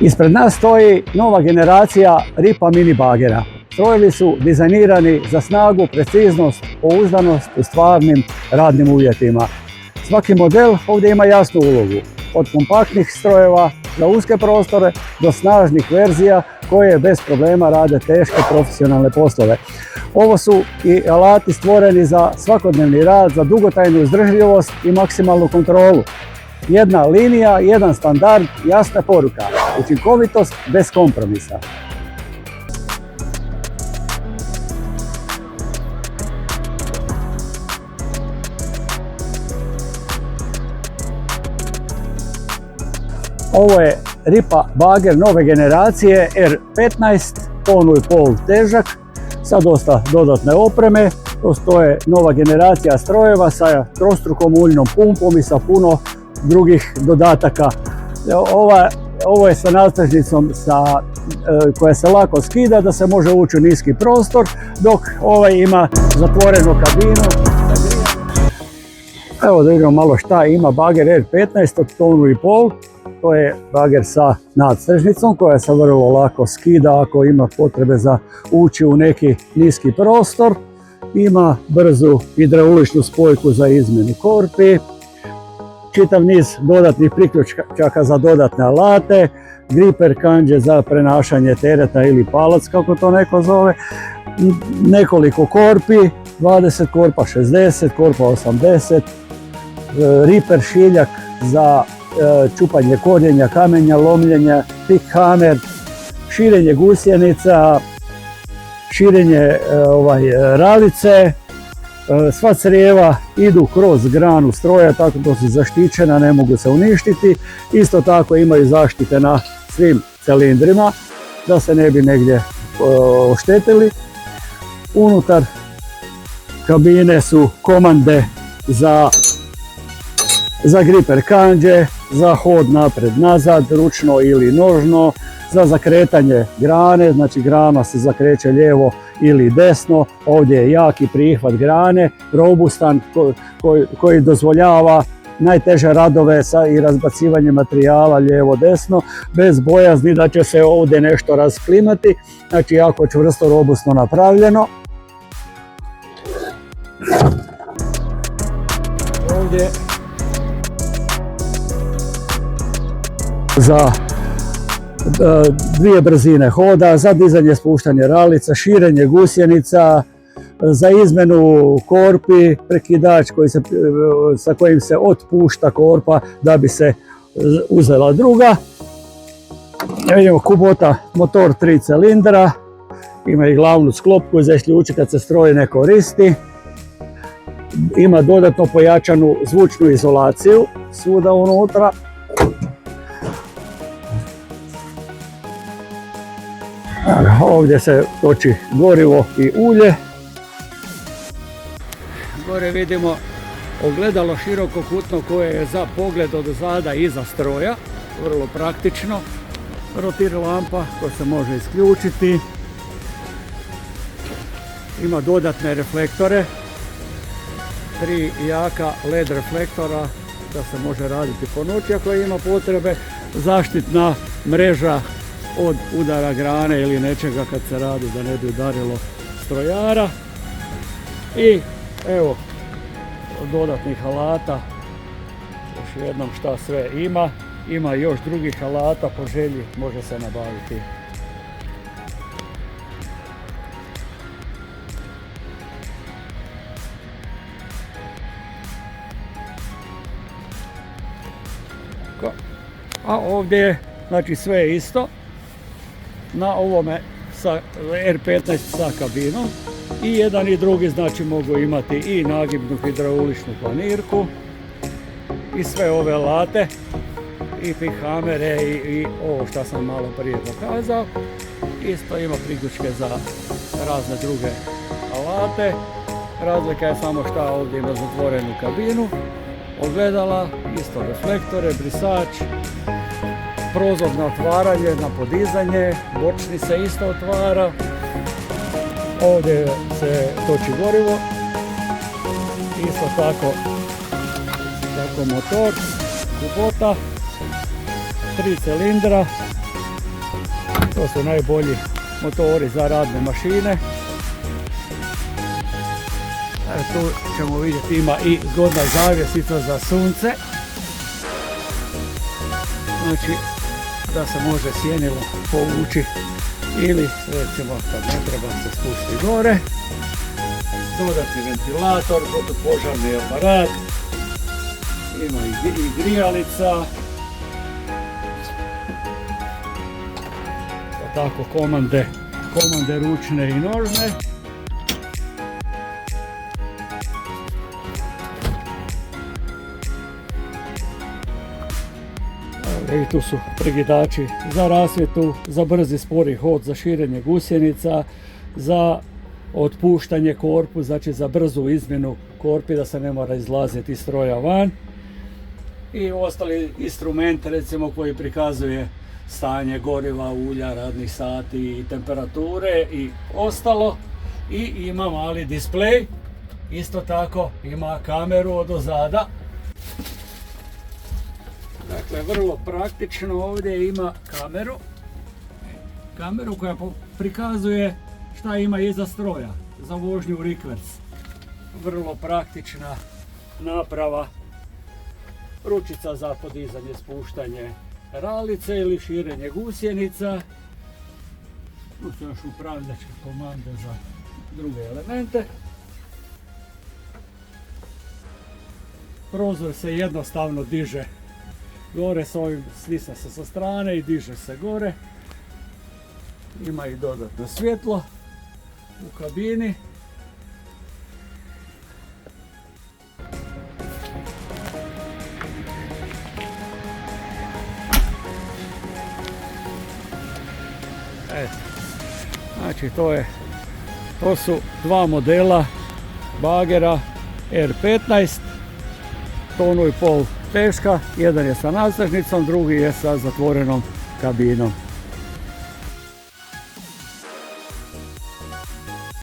Ispred nas stoji nova generacija Ripa mini bagera. Strojevi su dizajnirani za snagu, preciznost, pouzdanost u stvarnim radnim uvjetima. Svaki model ovdje ima jasnu ulogu, od kompaktnih strojeva za uske prostore do snažnih verzija koje bez problema rade teške profesionalne poslove. Ovo su i alati stvoreni za svakodnevni rad, za dugotrajnu izdržljivost i maksimalnu kontrolu. Jedna linija, jedan standard, jasna poruka, učinkovitost bez kompromisa. Ovo je Ripa bager nove generacije R15, tonu i pol težak, sa dosta dodatne opreme. To stoje nova generacija strojeva sa trostrukom uljnom pumpom i sa puno drugih dodataka. Ovo je sa nadstrešnicom koja se lako skida da se može ući u niski prostor, dok ovaj ima zatvorenu kabinu. Evo da vidimo malo šta ima bager R15 od tonu i pol. To je bager sa nadstrešnicom koja se vrlo lako skida ako ima potrebe za ući u neki niski prostor. Ima brzu hidrauličnu spojku za izmjenu korpi. Čitav niz dodatnih priključaka za dodatne alate, griper kanđe za prenašanje tereta ili palac kako to neko zove, nekoliko korpi, 20 korpa 60, korpa 80, riper šiljak za čupanje korijenja, kamenja, lomljenja, pick hammer, širenje gusjenica, širenje ralice. Sva crijeva idu kroz granu stroja, tako da su zaštićena, ne mogu se uništiti. Isto tako imaju zaštite na svim cilindrima, da se ne bi negdje oštetili. Unutar kabine su komande za griper kanđe, za hod napred-nazad, ručno ili nožno, za zakretanje grane, znači grana se zakreće lijevo ili desno. Ovdje je jaki prihvat grane, robustan koji dozvoljava najteže radove i razbacivanje materijala lijevo-desno, bez bojazni da će se ovdje nešto rasklimati, znači jako čvrsto, robustno napravljeno. Ovdje za dvije brzine hoda, za dizanje, spuštanje ralica, širenje gusjenica, za izmjenu korpi, prekidač sa kojim se otpušta korpa da bi se uzela druga. Vidimo Kubota motor 3 cilindra, ima i glavnu sklopku za isključiti kad se stroj ne koristi. Ima dodatno pojačanu zvučnu izolaciju svuda unutra. Ovdje se toči gorivo i ulje. Gore vidimo ogledalo širokokutno koje je za pogled od zada iza stroja, vrlo praktično. Rotir lampa koja se može isključiti. Ima dodatne reflektore, 3 jaka LED reflektora da se može raditi po noći ako ima potrebe. Zaštitna mreža od udara grane ili nečega kad se radi da ne bi udarilo strojara. I evo dodatnih alata, još jednom šta sve ima. Ima još drugih alata, po želji može se nabaviti. A ovdje je znači sve je isto. Na ovome sa R15 sa kabinom i jedan i drugi znači mogu imati i nagibnu hidrauličnu planirku i sve ove alate i pick hamere i ovo što sam malo prije pokazao. Isto ima priključke za razne druge alate. Razlika je samo što ovdje ima zatvorenu kabinu, ogledala, isto reflektore, brisač, prozor na otvaranje, na podizanje, bočni se isto otvara. Ovdje se toči gorivo, isto tako motor, Kubota, 3 cilindra, To su najbolji motori za radne mašine. Tu ćemo vidjeti, ima i zgodna zavjesica za sunce. Znači da se može sjenilo povući ili recimo kad ne treba se spusti gore. Dodatni ventilator, protupožarni aparat. Ima i grijalica. Tako komande ručne i nožne. I tu su prekidači za rasvjetu, za brzi spori hod, za širenje gusjenica, za otpuštanje korpu, znači za brzu izmjenu korpi da se ne mora izlaziti iz stroja van. I ostali instrument recimo koji prikazuje stanje goriva, ulja, radnih sati i temperature i ostalo. I ima mali displej, isto tako ima kameru odozada. Dakle, vrlo praktično, ovdje ima kameru koja prikazuje šta ima iza stroja za vožnju rikverc. Vrlo praktična naprava. Ručica za podizanje, spuštanje ralice ili širenje gusjenica. Tu su još upravljačke komande za druge elemente. Prozor se jednostavno diže gore, stisne se sa strane i diže se gore. Ima i dodatno svjetlo u kabini. Znači to su dva modela bagera R15, tonu i pol teška, jedan je sa nadstrešnicom, drugi je sa zatvorenom kabinom.